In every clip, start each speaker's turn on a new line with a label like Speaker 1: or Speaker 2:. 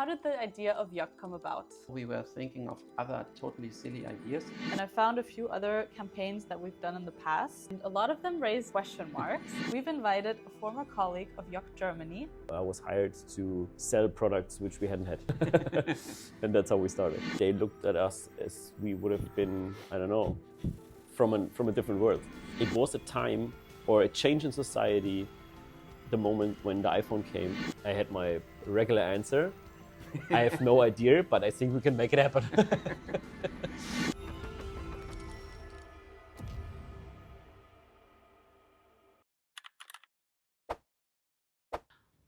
Speaker 1: how did the idea of YOC come about?
Speaker 2: We were thinking of other totally silly ideas.
Speaker 1: And I found a few other campaigns that we've done in the past, and a lot of them raise question marks. We've invited a former colleague of YOC Germany.
Speaker 3: I was hired to sell products which we hadn't had. And that's how we started. They looked at us as we would have been, I don't know, from a different world. It was a time or a change in society, the moment when the iPhone came. I had my regular answer. I have no idea, but I think we can make it happen.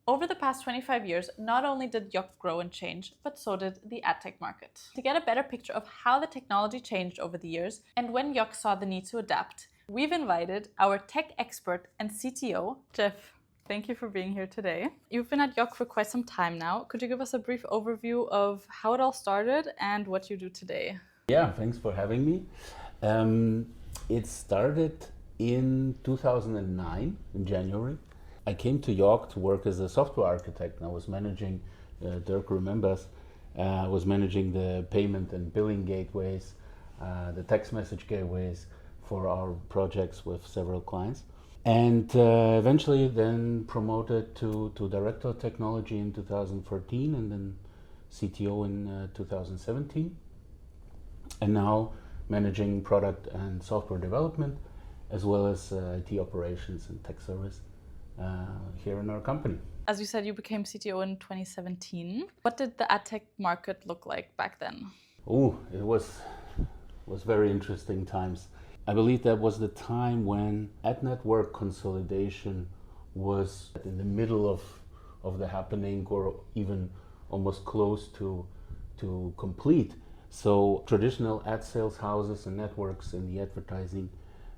Speaker 1: Over the past 25 years, not only did YOC grow and change, but so did the ad tech market. To get a better picture of how the technology changed over the years and when YOC saw the need to adapt, we've invited our tech expert and CTO, Jeff. Thank you for being here today. You've been at YOC for quite some time now. Could you give us a brief overview of how it all started and what you do today?
Speaker 4: Yeah, thanks for having me. It started in 2009, in January. I came to YOC to work as a software architect. I was managing, Dirk remembers, I was managing the payment and billing gateways, the text message gateways for our projects with several clients. And eventually then promoted to Director of Technology in 2014 and then CTO in 2017. And now managing product and software development as well as IT operations and tech service here in our company.
Speaker 1: As you said, you became CTO in 2017. What did the ad tech market look like back then?
Speaker 4: Oh, it was very interesting times. I believe that was the time when ad network consolidation was in the middle of the happening or even almost close to complete. So traditional ad sales houses and networks in the advertising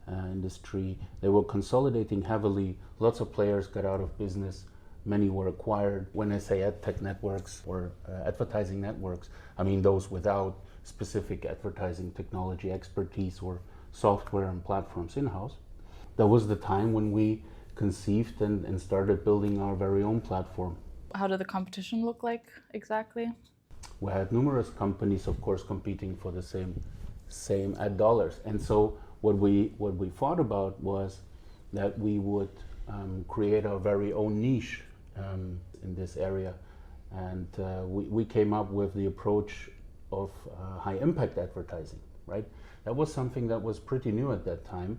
Speaker 4: industry, they were consolidating heavily. Lots of players got out of business. Many were acquired. When I say ad tech networks or advertising networks, I mean those without specific advertising technology expertise or software and platforms in-house. That was the time when we conceived and started building our very own platform.
Speaker 1: How did the competition look like exactly?
Speaker 4: We had numerous companies, of course, competing for the same ad dollars. And so what we thought about was that we would create our very own niche in this area. And we came up with the approach of high impact advertising, right? That was something that was pretty new at that time.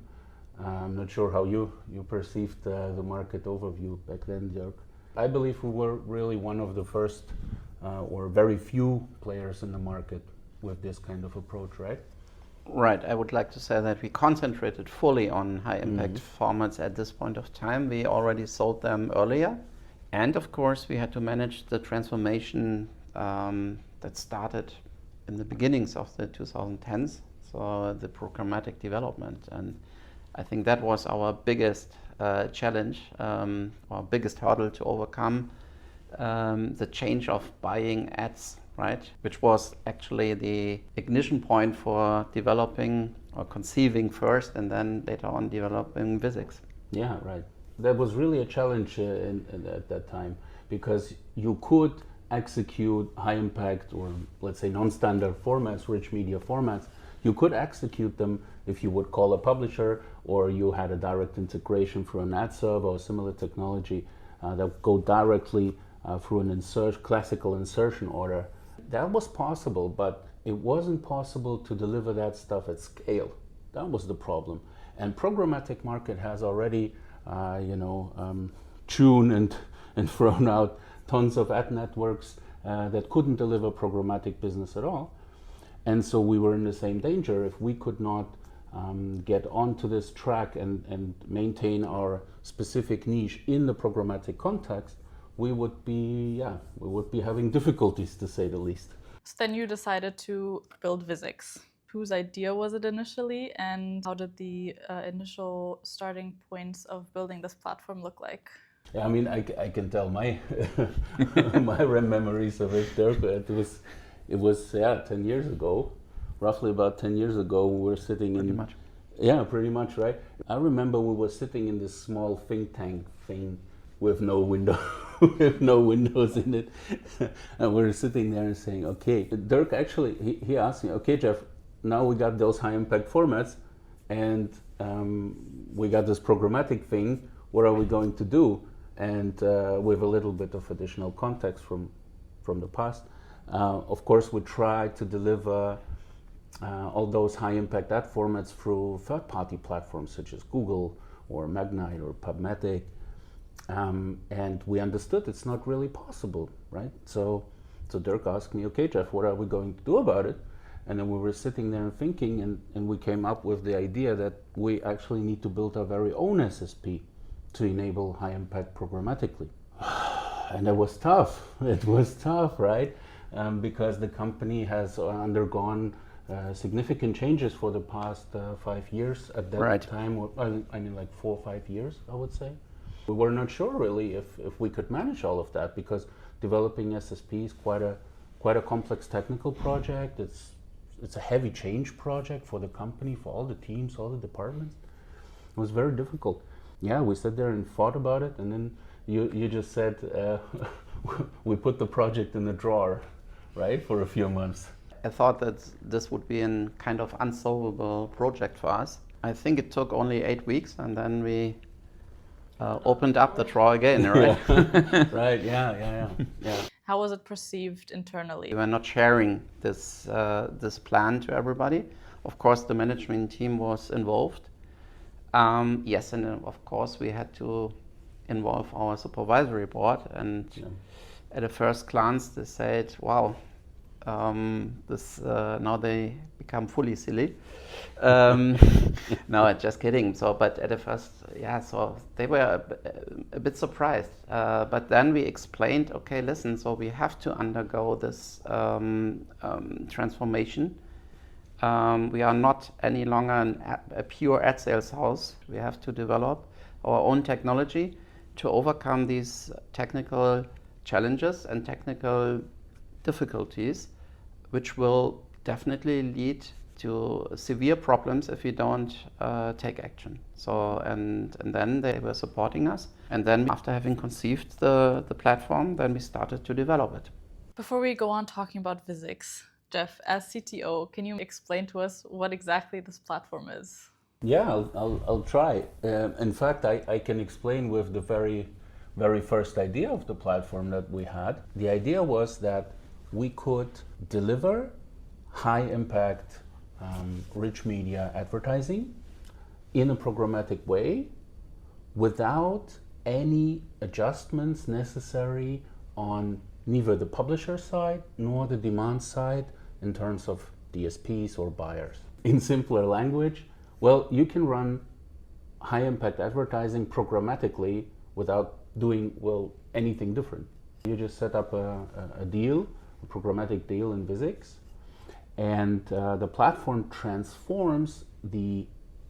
Speaker 4: I'm not sure how you perceived the market overview back then, Dirk. I believe we were really one of the first or very few players in the market with this kind of approach, right?
Speaker 2: Right, I would like to say that we concentrated fully on high impact formats at this point of time. We already sold them earlier. And of course, we had to manage the transformation that started in the beginnings of the 2010s. So the programmatic development, and I think that was our biggest challenge, our biggest hurdle to overcome, the change of buying ads, right? Which was actually the ignition point for developing or conceiving first and then later on developing VIS.X.
Speaker 4: Yeah, right. That was really a challenge at that time because you could execute high impact or let's say non-standard formats, rich media formats. You could execute them if you would call a publisher or you had a direct integration through an ad server or similar technology that would go directly through an classical insertion order. That was possible, but it wasn't possible to deliver that stuff at scale. That was the problem. And programmatic market has already, tuned and thrown out tons of ad networks that couldn't deliver programmatic business at all. And so we were in the same danger. If we could not get onto this track and maintain our specific niche in the programmatic context, we would be having difficulties, to say the least.
Speaker 1: So then you decided to build VIS.X. Whose idea was it initially, and how did the initial starting points of building this platform look like?
Speaker 4: Yeah, I mean, I can tell my my memories of it, Dirk. It was 10 years ago, roughly about 10 years ago. We were sitting
Speaker 2: pretty much.
Speaker 4: Yeah, pretty much, right? I remember we were sitting in this small think tank thing with no window, with no windows in it. And we're sitting there and saying, okay, Dirk actually, he asked me, okay, Jeff, now we got those high impact formats and we got this programmatic thing, what are we going to do? And with a little bit of additional context from the past, of course, we try to deliver all those high-impact ad formats through third-party platforms such as Google or Magnite or PubMatic, and we understood it's not really possible, right? So Dirk asked me, okay, Jeff, what are we going to do about it? And then we were sitting there and thinking, and we came up with the idea that we actually need to build our very own SSP to enable high-impact programmatically. And it was tough. It was tough, right? Because the company has undergone significant changes for the past 5 years. At that time, I mean like 4 or 5 years, I would say. We were not sure really if we could manage all of that, because developing SSP is quite a complex technical project. It's a heavy change project for the company, for all the teams, all the departments. It was very difficult. Yeah, we sat there and thought about it, and then you just said we put the project in the drawer, right, for a few months.
Speaker 2: I thought that this would be a kind of unsolvable project for us. I think it took only 8 weeks, and then we opened up the drawer again, right?
Speaker 4: Yeah. Right, yeah.
Speaker 1: How was it perceived internally?
Speaker 2: We were not sharing this plan to everybody. Of course, the management team was involved. Yes, and of course we had to involve our supervisory board, and at a first glance they said, wow, this now they become fully silly. No, just kidding. So, but at the first, so they were a bit surprised. But then we explained, okay, listen, so we have to undergo this transformation. We are not any longer a pure ad sales house. We have to develop our own technology to overcome these technical challenges and technical difficulties, which will definitely lead to severe problems if we don't take action. So, and then they were supporting us. And then after having conceived the platform, then we started to develop it.
Speaker 1: Before we go on talking about VIS.X, Jeff, as CTO, can you explain to us what exactly this platform is?
Speaker 4: Yeah, I'll try. In fact, I can explain with the very first idea of the platform that we had. The idea was that we could deliver high impact rich media advertising in a programmatic way without any adjustments necessary on neither the publisher side nor the demand side in terms of DSPs or buyers. In simpler language, well, you can run high impact advertising programmatically without doing, well, anything different. You just set up a deal, a programmatic deal in VIS.X, and the platform transforms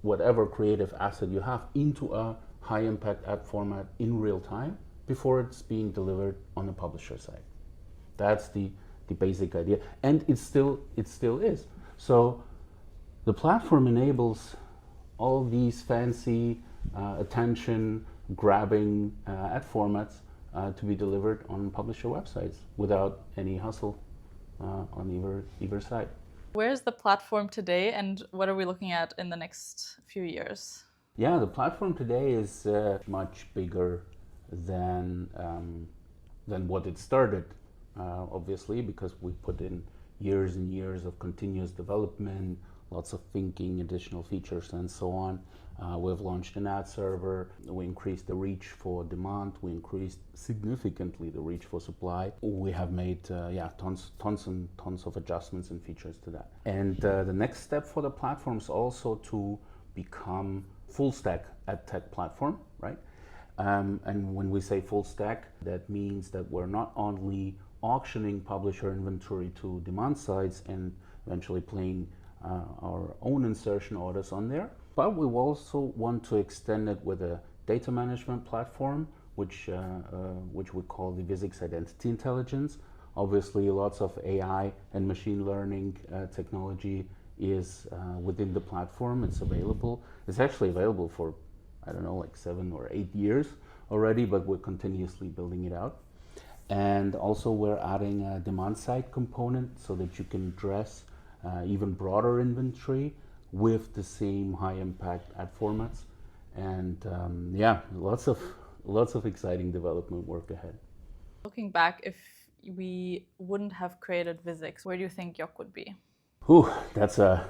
Speaker 4: whatever creative asset you have into a high impact ad format in real time before it's being delivered on the publisher side. That's the basic idea, and it still is. So the platform enables all these fancy attention grabbing ad formats to be delivered on publisher websites without any hustle on either side.
Speaker 1: Where's the platform today, and what are we looking at in the next few years?
Speaker 4: Yeah, the platform today is much bigger than what it started, obviously, because we put in years and years of continuous development, lots of thinking, additional features, and so on. We've launched an ad server. We increased the reach for demand. We increased significantly the reach for supply. We have made tons and tons of adjustments and features to that. And the next step for the platform is also to become full stack ad tech platform, right? And when we say full stack, that means that we're not only auctioning publisher inventory to demand sides and eventually playing our own insertion orders on there, but we also want to extend it with a data management platform, which we call the VIS.X Identity Intelligence. Obviously, lots of AI and machine learning technology is within the platform. It's available. It's actually available for, I don't know, like 7 or 8 years already, but we're continuously building it out. And also we're adding a demand side component so that you can address even broader inventory with the same high impact ad formats. And yeah, lots of exciting development work ahead.
Speaker 1: Looking back, if we wouldn't have created VIS.X, where do you think YOC would be?
Speaker 4: Whew, that's a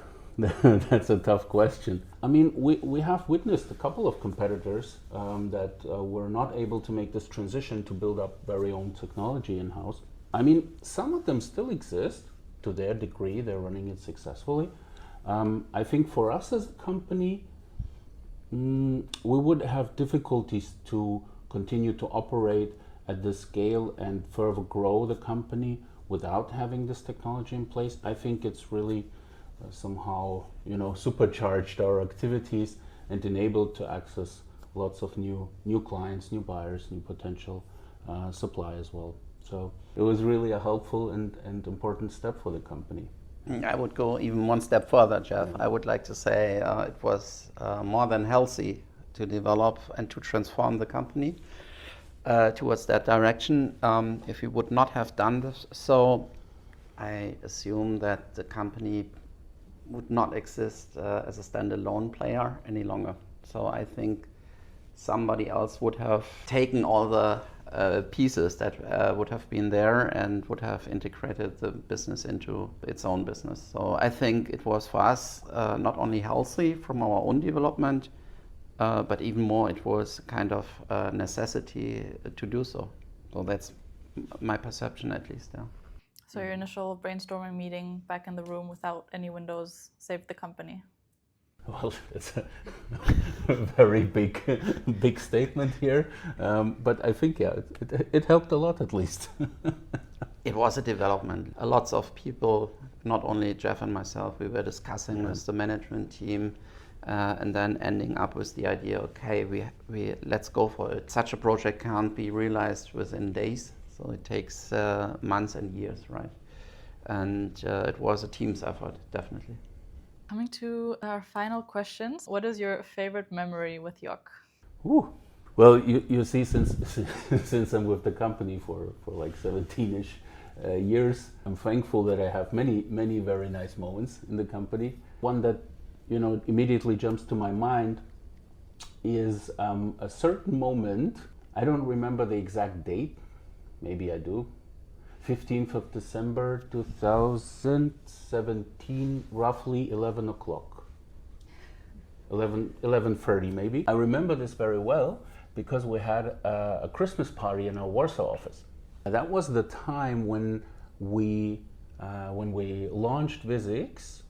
Speaker 4: tough question. I mean, we have witnessed a couple of competitors that were not able to make this transition to build up very own technology in-house. I mean, some of them still exist to their degree, they're running it successfully. I think for us as a company, we would have difficulties to continue to operate at this scale and further grow the company without having this technology in place. I think it's really somehow, supercharged our activities and enabled to access lots of new clients, new buyers, new potential supply as well. So it was really a helpful and important step for the company.
Speaker 2: I would go even one step further, Jeff. I would like to say it was more than healthy to develop and to transform the company towards that direction. If we would not have done this, so I assume that the company would not exist as a standalone player any longer. So I think somebody else would have taken all the pieces that would have been there and would have integrated the business into its own business. So I think it was for us not only healthy from our own development, but even more it was kind of a necessity to do so. So that's my perception at least, yeah.
Speaker 1: So your initial brainstorming meeting back in the room without any windows saved the company?
Speaker 4: Well, it's a very big statement here, but I think it helped a lot at least.
Speaker 2: It was a development. Lots of people, not only Jeff and myself, we were discussing with the management team, and then ending up with the idea, okay, we let's go for it. Such a project can't be realized within days, so it takes months and years, right? And it was a team's effort, definitely.
Speaker 1: Coming to our final questions, what is your favorite memory with YOC?
Speaker 4: Ooh. Well, you see, since I'm with the company for like 17-ish years, I'm thankful that I have many very nice moments in the company. One that immediately jumps to my mind is a certain moment. I don't remember the exact date. Maybe I do. 15th of December 2017, roughly 11 o'clock. 11:30 maybe. I remember this very well because we had a Christmas party in our Warsaw office. That was the time when we launched VIS.X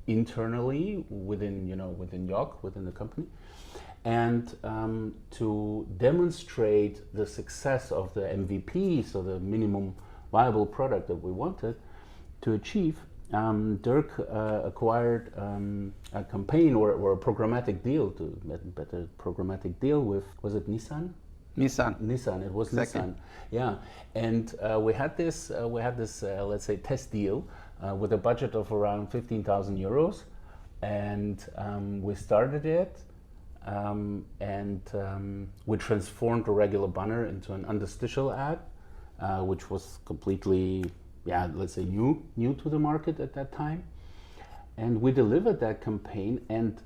Speaker 4: internally within YOC, within the company. And to demonstrate the success of the MVP, so the minimum viable product that we wanted to achieve, Dirk acquired a campaign or a programmatic deal, better programmatic deal with, was it Nissan? Nissan, it was exactly. Nissan, yeah. And we had this, let's say, test deal with a budget of around 15,000 euros. And we started it. We transformed a regular banner into an interstitial ad, which was completely, let's say new to the market at that time. And we delivered that campaign, and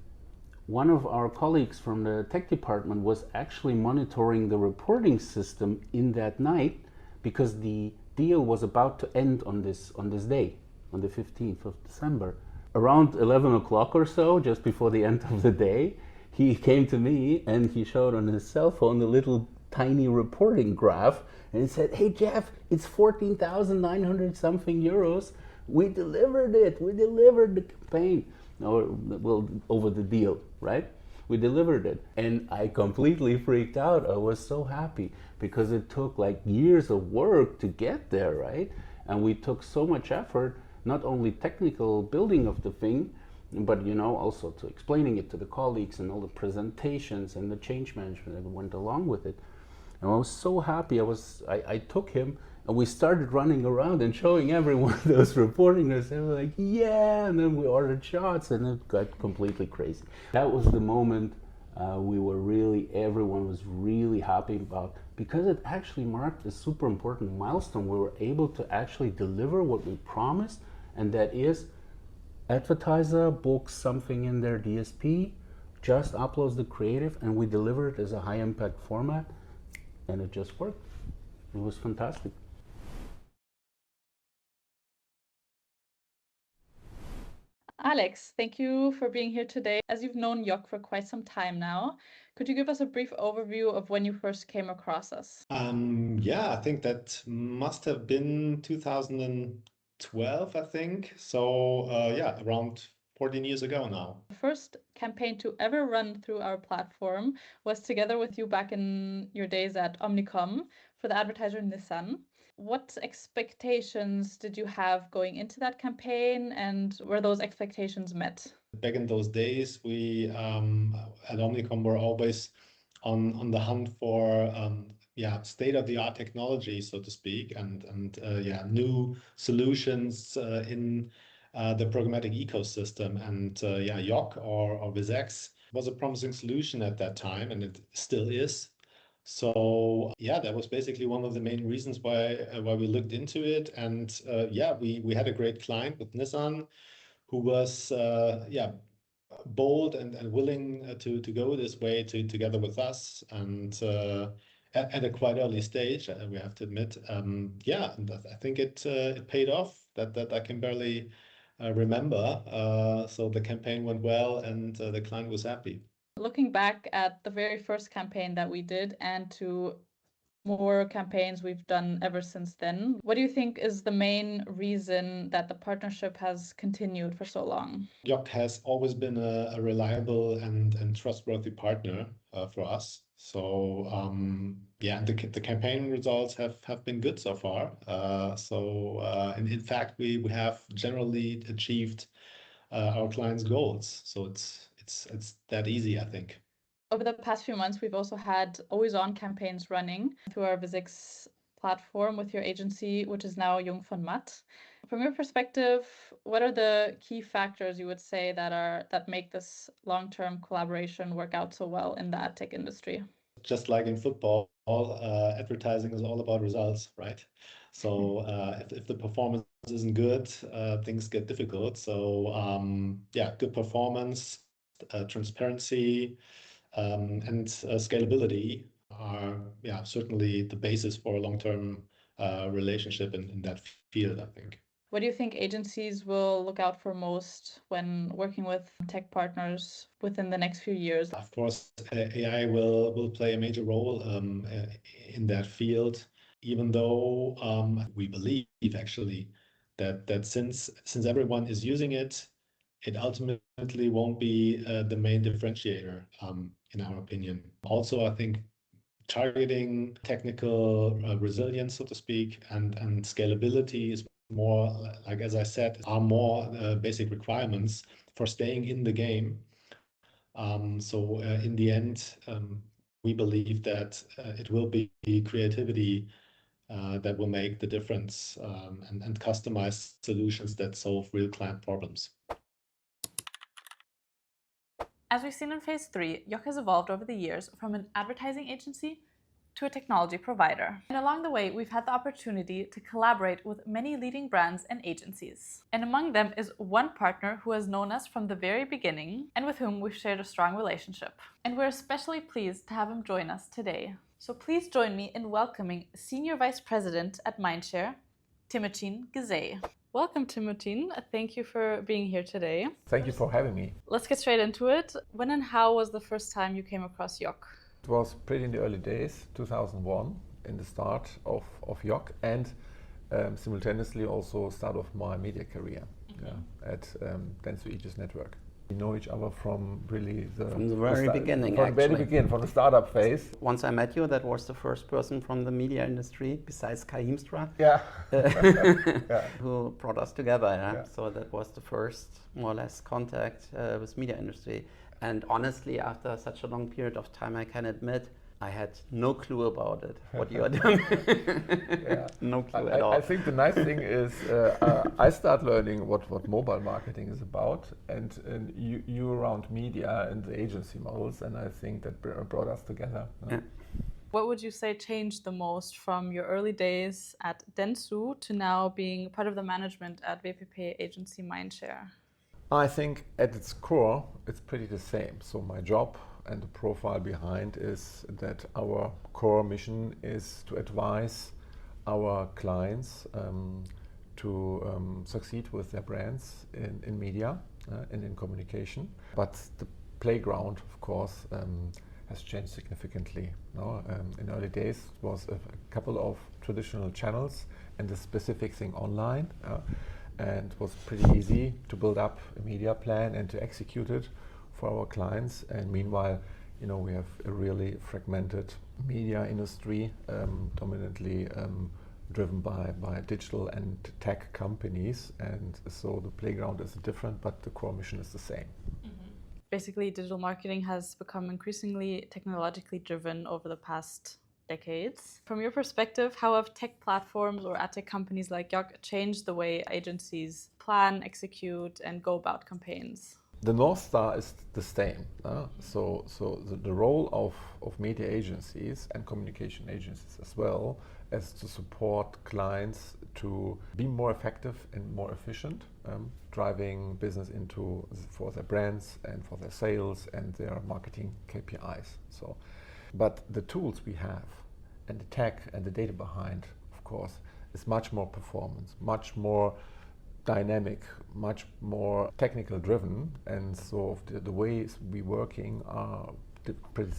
Speaker 4: one of our colleagues from the tech department was actually monitoring the reporting system in that night because the deal was about to end on this day, on the 15th of December. Around 11 o'clock or so, just before the end of the day, he came to me and he showed on his cell phone the little tiny reporting graph and he said, "Hey Jeff, it's 14,900 something euros. We delivered it. We delivered the campaign." Over the deal, right? We delivered it. And I completely freaked out. I was so happy because it took like years of work to get there, right? And we took so much effort, not only technical building of the thing, but also to explaining it to the colleagues and all the presentations and the change management that went along with it. And I was so happy. I took him and we started running around and showing everyone those reporting. And they were like, yeah, and then we ordered shots and it got completely crazy. That was the moment Everyone was really happy about, because it actually marked a super important milestone. We were able to actually deliver what we promised, and that is advertiser books something in their DSP, just uploads the creative, and we deliver it as a high impact format, and it just worked. It was fantastic.
Speaker 1: Alex, thank you for being here today. As you've known YOC for quite some time now, could you give us a brief overview of when you first came across us?
Speaker 5: Yeah, I think that must have been 2012, I think. So yeah, around 14 years ago now.
Speaker 1: The first campaign to ever run through our platform was together with you back in your days at Omnicom for the advertiser Nissan. What expectations did you have going into that campaign, and were those expectations met?
Speaker 5: Back in those days, we at Omnicom were always on the hunt for state-of-the-art technology, so to speak, and new solutions in the programmatic ecosystem. And YOC or VIS.X was a promising solution at that time, and it still is. So yeah, that was basically one of the main reasons why we looked into it. And we had a great client with Nissan, who was bold and willing to go this way together with us, and at a quite early stage, we have to admit. And I think it paid off. That I can barely remember. So the campaign went well, and the client was happy.
Speaker 1: Looking back at the very first campaign that we did and to more campaigns we've done ever since then, what do you think is the main reason that the partnership has continued for so long?
Speaker 5: YOC has always been a reliable and trustworthy partner for us. So the campaign results have been good so far. In fact, we have generally achieved our clients' goals. So it's that easy, I think.
Speaker 1: Over the past few months, we've also had always-on campaigns running through our VIS.X platform with your agency, which is now Jung von Matt. From your perspective, what are the key factors you would say that make this long-term collaboration work out so well in the ad tech industry?
Speaker 5: Just like in football, advertising is all about results, right? So if the performance isn't good, things get difficult. So good performance, transparency, and scalability are certainly the basis for a long-term relationship in that field, I think.
Speaker 1: What do you think agencies will look out for most when working with tech partners within the next few years?
Speaker 5: Of course, AI will play a major role in that field, even though we believe actually that since everyone is using it, it ultimately won't be the main differentiator, in our opinion. Also, I think targeting technical resilience, so to speak, and scalability is more, like as I said, are more basic requirements for staying in the game. In the end, we believe that it will be creativity that will make the difference, and customized solutions that solve real client problems.
Speaker 1: As we've seen in phase 3, YOC has evolved over the years from an advertising agency to a technology provider. And along the way, we've had the opportunity to collaborate with many leading brands and agencies. And among them is one partner who has known us from the very beginning and with whom we've shared a strong relationship. And we're especially pleased to have him join us today. So please join me in welcoming Senior Vice President at Mindshare, Timothy Gizay. Welcome, Timothy. Thank you for being here today.
Speaker 6: Thank you for having me.
Speaker 1: Let's get straight into it. When and how was the first time you came across YOC?
Speaker 6: It was pretty in the early days, 2001, in the start of YOC, and simultaneously also start of my media career at Dance to Aegis Network. We know each other from really
Speaker 2: from the very beginning,
Speaker 6: from the very beginning, from the startup phase.
Speaker 2: Once I met you, that was the first person from the media industry, besides Kai Hiemstra, who brought us together. Yeah? So that was the first, more or less, contact with media industry. And honestly, after such a long period of time, I can admit I had no clue about it, what you are doing. No clue at all.
Speaker 6: I think the nice thing is I start learning what mobile marketing is about, and you around media and the agency models, and I think that brought us together.
Speaker 2: Yeah.
Speaker 1: What would you say changed the most from your early days at Dentsu to now being part of the management at WPP Agency Mindshare?
Speaker 6: I think at its core, it's pretty the same. So my job and the profile behind is that our core mission is to advise our clients to succeed with their brands in media and in communication. But the playground, of course, has changed significantly. No? In early days, it was a couple of traditional channels and the specific thing online. And it was pretty easy to build up a media plan and to execute it for our clients. And meanwhile, we have a really fragmented media industry, dominantly driven by digital and tech companies. And so the playground is different, but the core mission is the same.
Speaker 1: Basically, digital marketing has become increasingly technologically driven over the past decades. From your perspective, how have tech platforms or ad tech companies like YOC changed the way agencies plan, execute, and go about campaigns?
Speaker 6: The North Star is the same. So the role of media agencies and communication agencies as well as to support clients to be more effective and more efficient, driving business for their brands and for their sales and their marketing KPIs. But the tools we have and the tech and the data behind, of course, is much more performance, much more dynamic, much more technical driven, and so the ways we're working are pretty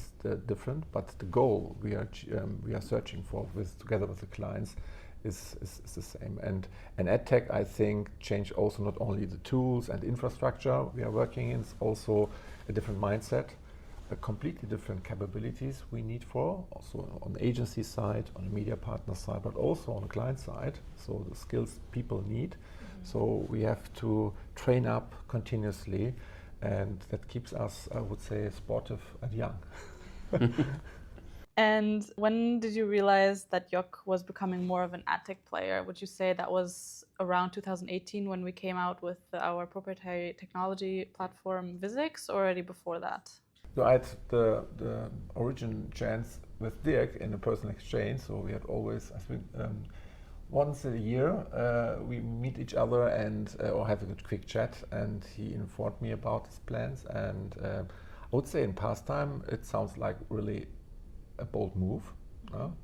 Speaker 6: different. But the goal we are searching for together with the clients is the same. And ad tech, I think, changed also not only the tools and infrastructure we are working in, it's also a different mindset, a completely different capabilities we need for, also on the agency side, on the media partner side, but also on the client side. So the skills people need. So we have to train up continuously, and that keeps us, I would say, sportive and young.
Speaker 1: And when did you realize that YOC was becoming more of an ad tech player? Would you say that was around 2018 when we came out with our proprietary technology platform VIS.X, or already before that?
Speaker 6: So I had the origin chance with Dirk in a personal exchange. So we had always, I think, once a year we meet each other and or have a good quick chat, and he informed me about his plans. And I would say in past time it sounds like really a bold move,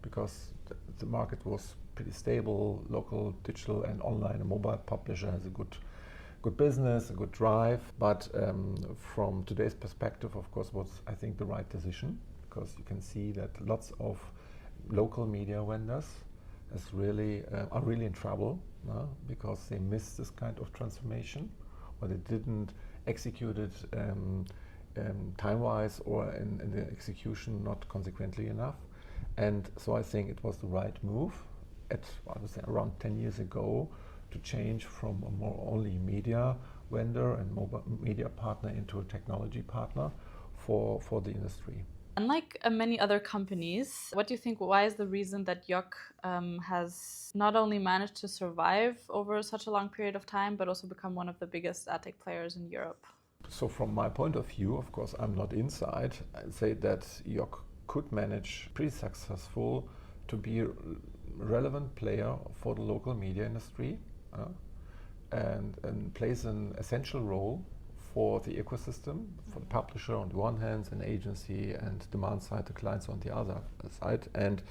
Speaker 6: because the market was pretty stable, local, digital and online. A mobile publisher has a good business, a good drive, but from today's perspective, of course, was, I think, the right decision, because you can see that lots of local media vendors are really in trouble because they missed this kind of transformation, or they didn't execute it time-wise or in the execution not consequently enough. And so I think it was the right move I would say around 10 years ago, to change from a more only media vendor and mobile media partner into a technology partner for the industry.
Speaker 1: Unlike many other companies, what do you think, why is the reason that YOC has not only managed to survive over such a long period of time, but also become one of the biggest ad tech players in Europe?
Speaker 6: So from my point of view, of course, I'm not inside, I'd say that YOC could manage pretty successful to be a relevant player for the local media industry and plays an essential role for the ecosystem, for the publisher on the one hand, and agency and demand side, the clients on the other side, and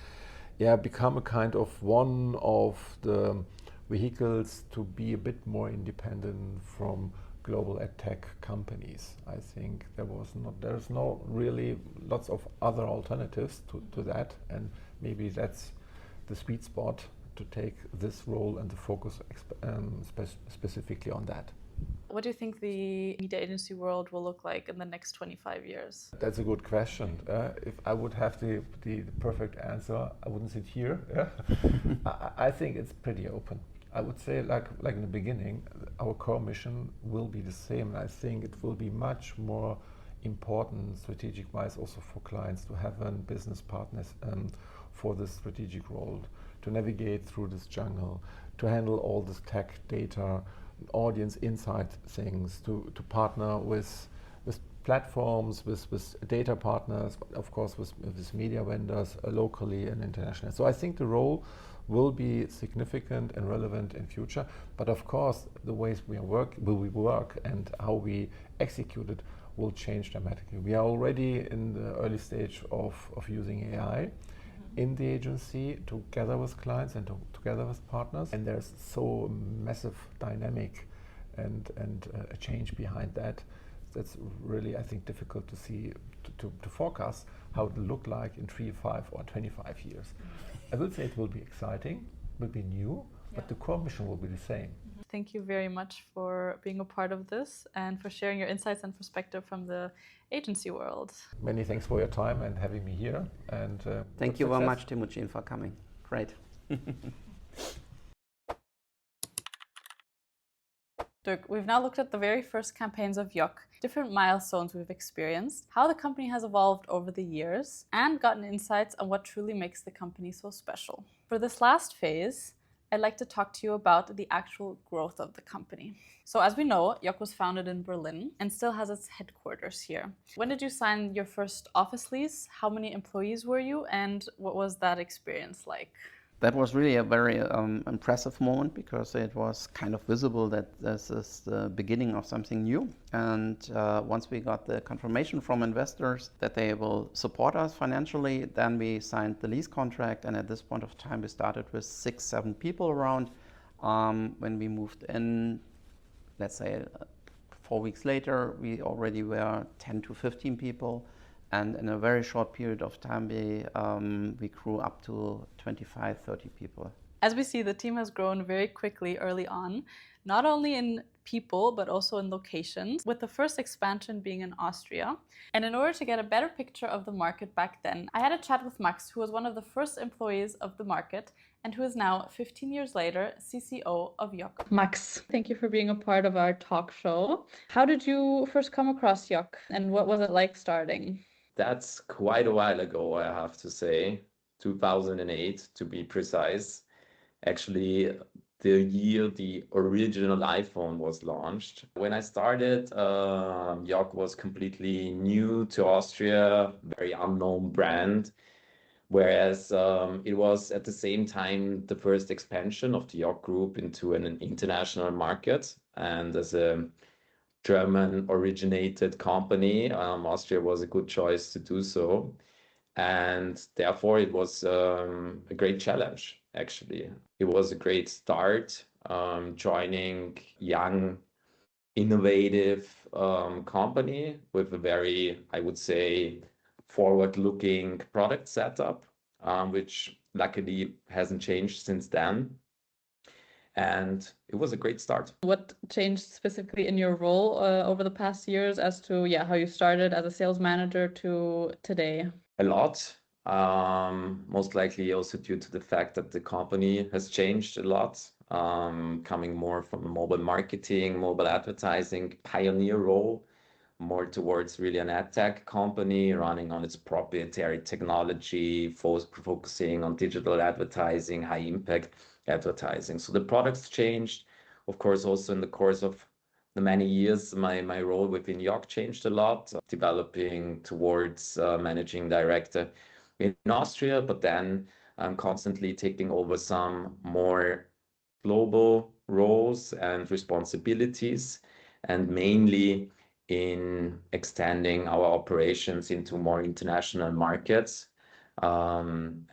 Speaker 6: become a kind of one of the vehicles to be a bit more independent from global ad tech companies. I think there's no really lots of other alternatives to that, and maybe that's the sweet spot to take this role and to focus specifically on that.
Speaker 1: What do you think the media agency world will look like in the next 25 years?
Speaker 6: That's a good question. If I would have the perfect answer, I wouldn't sit here. I think it's pretty open. I would say, like in the beginning, our core mission will be the same. I think it will be much more important strategic-wise also for clients to have a business partners for this strategic role, to navigate through this jungle, to handle all this tech data, audience insight things, to partner with platforms, with data partners, of course with media vendors locally and internationally. So I think the role will be significant and relevant in future, but of course the ways we work and how we execute it will change dramatically. We are already in the early stage of using AI in the agency together with clients and together with partners, and there's so massive dynamic and a change behind that. That's really, I think, difficult to see, to forecast how it will look like in 3, 5 or 25 years. I will say it will be exciting, will be new, but the core mission will be the same.
Speaker 1: Thank you very much for being a part of this and for sharing your insights and perspective from the agency world.
Speaker 6: Many thanks for your time and having me here. And
Speaker 2: thank you very much, Temujin, for coming. Great.
Speaker 1: Dirk, we've now looked at the very first campaigns of YOC, different milestones we've experienced, how the company has evolved over the years, and gotten insights on what truly makes the company so special. For this last phase, I'd like to talk to you about the actual growth of the company. So as we know, YOC was founded in Berlin and still has its headquarters here. When did you sign your first office lease? How many employees were you? And what was that experience like?
Speaker 2: That was really a very impressive moment, because it was kind of visible that this is the beginning of something new. And once we got the confirmation from investors that they will support us financially, then we signed the lease contract. And at this point of time, we started with 6, 7 people around. When we moved in, let's say 4 weeks later, we already were 10 to 15 people. And in a very short period of time, we grew up to 25, 30 people.
Speaker 1: As we see, the team has grown very quickly early on, not only in people, but also in locations, with the first expansion being in Austria. And in order to get a better picture of the market back then, I had a chat with Max, who was one of the first employees of the market and who is now, 15 years later, CCO of YOC. Max, thank you for being a part of our talk show. How did you first come across YOC, and what was it like starting?
Speaker 7: That's quite a while ago, I have to say, 2008 to be precise. Actually, the year the original iPhone was launched. When I started, YOC was completely new to Austria, very unknown brand, whereas it was at the same time the first expansion of the YOC group into an international market. And as a German-originated company, Austria was a good choice to do so. And therefore, it was a great challenge, actually. It was a great start, joining young, innovative company with a very, I would say, forward-looking product setup, which luckily hasn't changed since then. And it was a great start. What changed specifically in your role over the past years as to how you started as a sales manager to today? A lot, most likely also due to the fact that the company has changed a lot, coming more from a mobile marketing, mobile advertising pioneer role, more towards really an ad tech company running on its proprietary technology, focusing on digital advertising, high impact advertising. So the products changed. Of course, also in the course of the many years, my role within YOC changed a lot, developing towards managing director in Austria, but then I'm constantly taking over some more global roles and responsibilities, and mainly in extending our operations into more international markets. And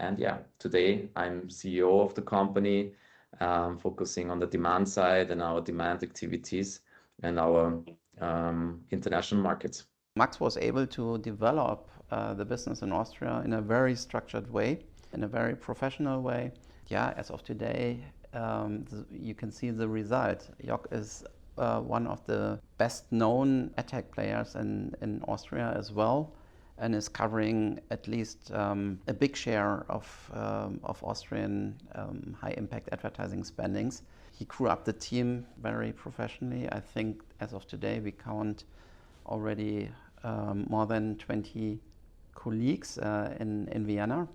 Speaker 7: today I'm CEO of the company, focusing on the demand side and our demand activities and our international markets.
Speaker 2: Max was able to develop the business in Austria in a very structured way, in a very professional way. As of today, you can see the result. YOC is one of the best known ad tech players in Austria as well, and is covering at least a big share of Austrian high impact advertising spendings. He grew up the team very professionally. I think as of today we count already more than 20 colleagues in Vienna,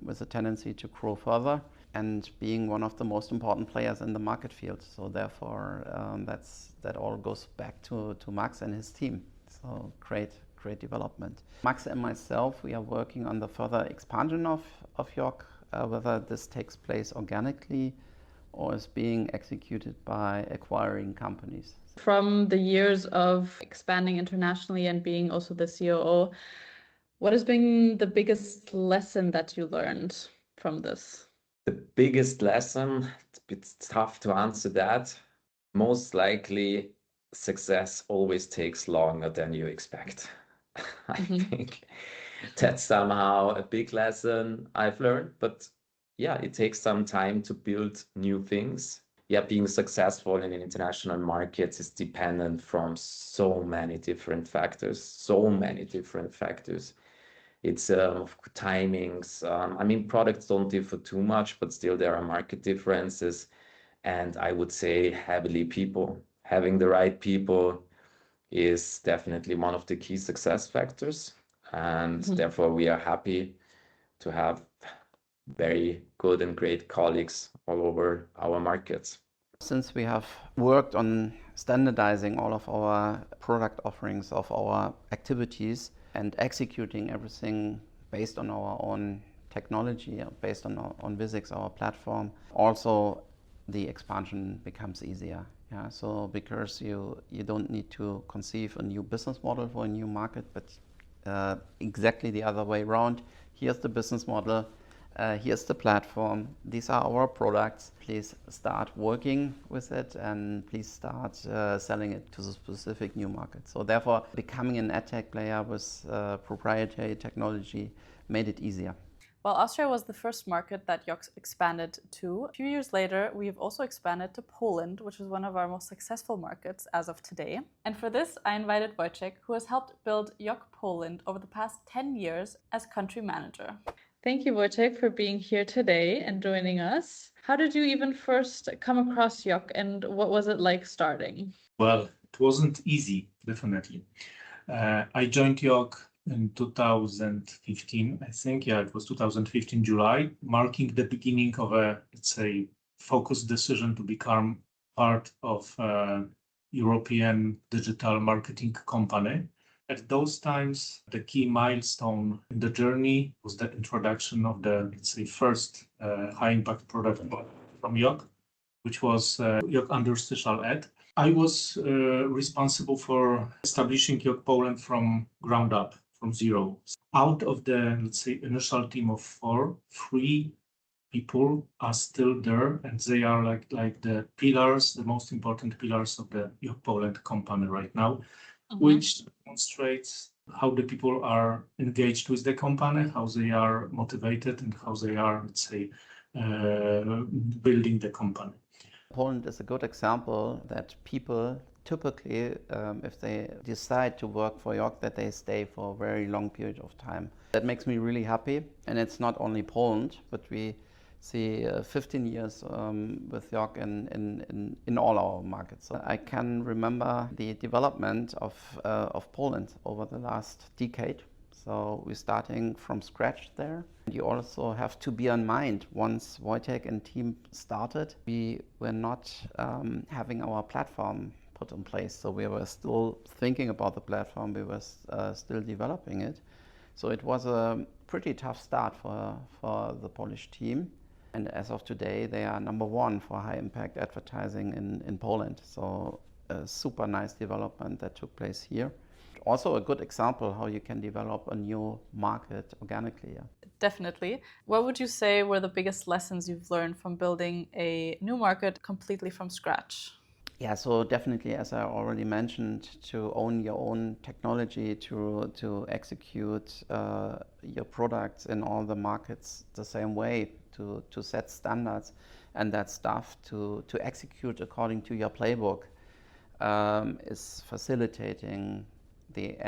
Speaker 2: with a tendency to grow further and being one of the most important players in the market field. So therefore, that all goes back to Max and his team. So great development. Max and myself, we are working on the further expansion of YOC, whether this takes place organically or is being executed by acquiring companies.
Speaker 1: From the years of expanding internationally and being also the COO, what has been the biggest lesson that you learned from this?
Speaker 7: The biggest lesson, it's tough to answer that. Most likely, success always takes longer than you expect. I think that's somehow a big lesson I've learned. But yeah, it takes some time to build new things. Yeah, being successful in international markets is dependent from so many different factors. It's timings. I mean, products don't differ too much, but still there are market differences. And I would say heavily people. Having the right people is definitely one of the key success factors. And therefore, we are happy to have very good and great colleagues all over our markets.
Speaker 2: Since we have worked on standardizing all of our product offerings of our activities and executing everything based on our own technology, based on VIS.X, our platform, also the expansion becomes easier. Yeah, so because you don't need to conceive a new business model for a new market, but exactly the other way around. Here's the business model. Here's the platform. These are our products. Please start working with it and please start selling it to the specific new market. So therefore, becoming an adtech player with proprietary technology made it easier.
Speaker 1: Well, Austria was the first market that YOC expanded to. A few years later, we've also expanded to Poland, which is one of our most successful markets as of today. And for this, I invited Wojciech, who has helped build YOC Poland over the past 10 years as country manager. Thank you, Wojciech, for being here today and joining us. How did you even first come across YOC and what was it like starting?
Speaker 8: Well, it wasn't easy, definitely. I joined YOC in 2015, I think. Yeah, it was 2015 July, marking the beginning of a, let's say, focused decision to become part of a European digital marketing company. At those times, the key milestone in the journey was the introduction of the, let's say, first high-impact product from YOC, which was YOC Interstitial Ad. I was responsible for establishing YOC Poland from ground up, from zero. Out of the, let's say, initial team of 4, 3 people are still there, and they are like the pillars, the most important pillars of the YOC Poland company right now, which demonstrates how the people are engaged with the company, how they are motivated, and how they are, let's say, building the company.
Speaker 2: Poland is a good example that people typically, if they decide to work for YOC, that they stay for a very long period of time. That makes me really happy. And it's not only Poland, but we see 15 years with YOC in all our markets. So I can remember the development of Poland over the last decade. So we're starting from scratch there. You also have to be in mind, once Wojciech and team started, we were not having our platform put in place. So we were still thinking about the platform, we were still developing it. So it was a pretty tough start for the Polish team. And as of today, they are #1 for high impact advertising in Poland. So a super nice development that took place here. Also a good example how you can develop a new market organically. Yeah. Definitely. What would you say were the biggest lessons you've learned from building a new market completely from scratch? Yeah, so definitely, as I already mentioned, to own your own technology, to execute your products in all the markets the same way, to set standards and that stuff, to execute according to your playbook is facilitating the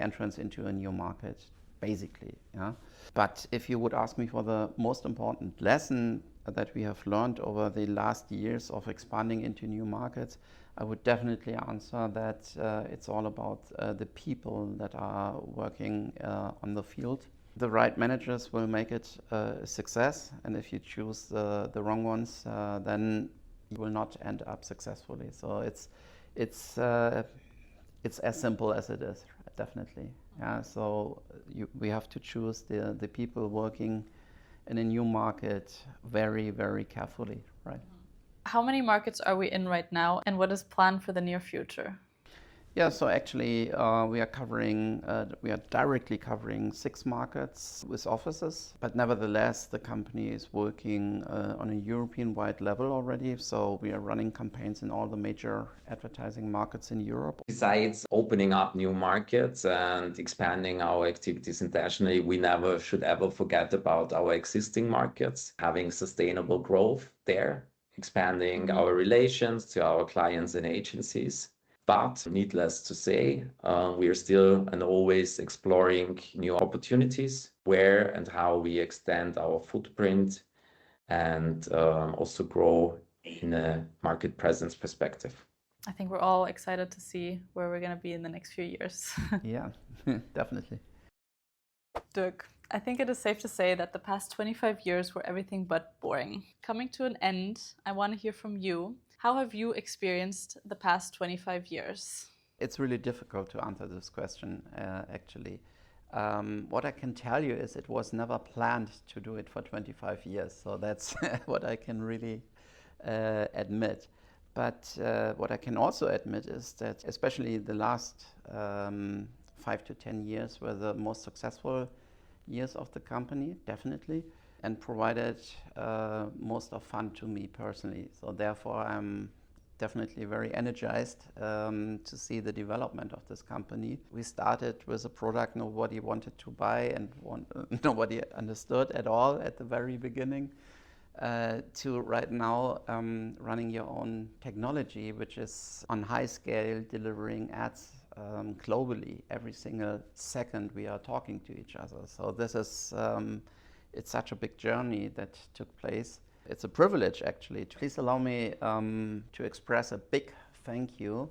Speaker 2: entrance into a new market. basically. Yeah? But if you would ask me for the most important lesson that we have learned over the last years of expanding into new markets, I would definitely answer that it's all about the people that are working on the field. The right managers will make it a success, and if you choose the wrong ones, then you will not end up successfully. So it's as simple as it is, definitely. Yeah. So we have to choose the people working in a new market very, very carefully, right?
Speaker 1: How many markets are we in right now, and what is planned for the near future?
Speaker 2: Yeah, so actually we are directly covering 6 markets with offices, but nevertheless the company is working on a European-wide level already. So we are running campaigns in all the major advertising markets in Europe.
Speaker 7: Besides opening up new markets and expanding our activities internationally, we never should ever forget about our existing markets, having sustainable growth there, expanding our relations to our clients and agencies. But needless to say, we are still and always exploring new opportunities, where and how we extend our footprint and also grow in a market presence perspective.
Speaker 1: I think we're all excited to see where we're going to be in the next few years.
Speaker 2: Yeah, definitely.
Speaker 1: Dirk, I think it is safe to say that the past 25 years were everything but boring. Coming to an end, I want to hear from you. How have you experienced the past 25 years?
Speaker 2: It's really difficult to answer this question, actually. What I can tell you is it was never planned to do it for 25 years. So that's what I can really admit. But what I can also admit is that especially the last 5 to 10 years were the most successful years of the company, definitely, and provided most of fun to me personally. So therefore, I'm definitely very energized to see the development of this company. We started with a product nobody wanted to buy and nobody understood at all at the very beginning, to right now running your own technology, which is on high scale, delivering ads globally. Every single second we are talking to each other. So this is, it's such a big journey that took place. It's a privilege, actually. Please allow me to express a big thank you,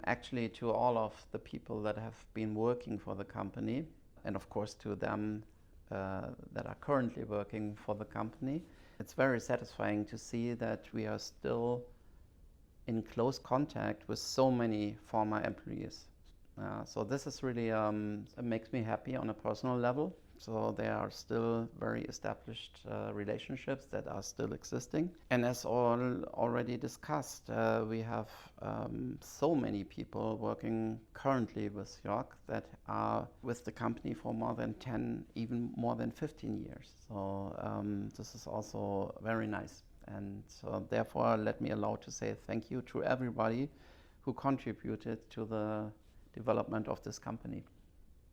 Speaker 2: actually, to all of the people that have been working for the company, and of course to them that are currently working for the company. It's very satisfying to see that we are still in close contact with so many former employees. So this is really, it makes me happy on a personal level. So there are still very established relationships that are still existing. And as already discussed, we have so many people working currently with YOC that are with the company for more than 10, even more than 15 years. So this is also very nice. And so therefore, let me allow to say thank you to everybody who contributed to the development of this company.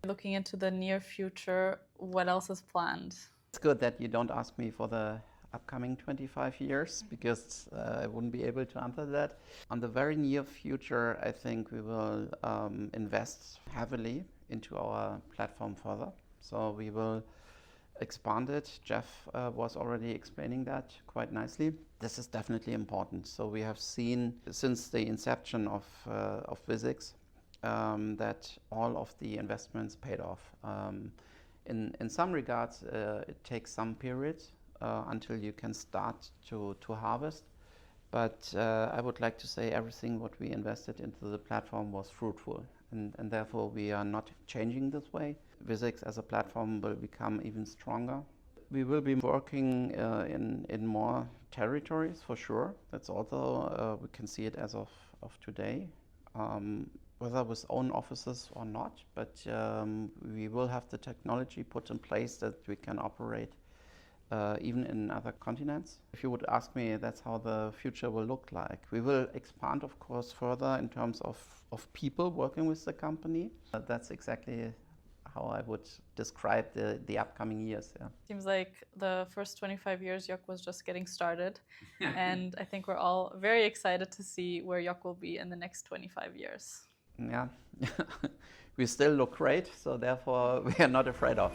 Speaker 1: Looking into the near future, what else is planned?
Speaker 2: It's good that you don't ask me for the upcoming 25 years because I wouldn't be able to answer that. On the very near future, I think we will invest heavily into our platform further. So we will expand it. Jeff was already explaining that quite nicely. This is definitely important. So we have seen since the inception of VIS.X that all of the investments paid off. In some regards, it takes some period until you can start to harvest. But I would like to say everything what we invested into the platform was fruitful. And therefore, we are not changing this way. VIS.X as a platform will become even stronger. We will be working in more territories for sure. That's also, we can see it as of today. Whether with own offices or not, but we will have the technology put in place that we can operate even in other continents. If you would ask me, that's how the future will look like. We will expand, of course, further in terms of people working with the company. That's exactly how I would describe the upcoming years. Yeah.
Speaker 1: Seems like the first 25 years YOC was just getting started. And I think we're all very excited to see where YOC will be in the next 25 years.
Speaker 2: Yeah, we still look great, so therefore we are not afraid of.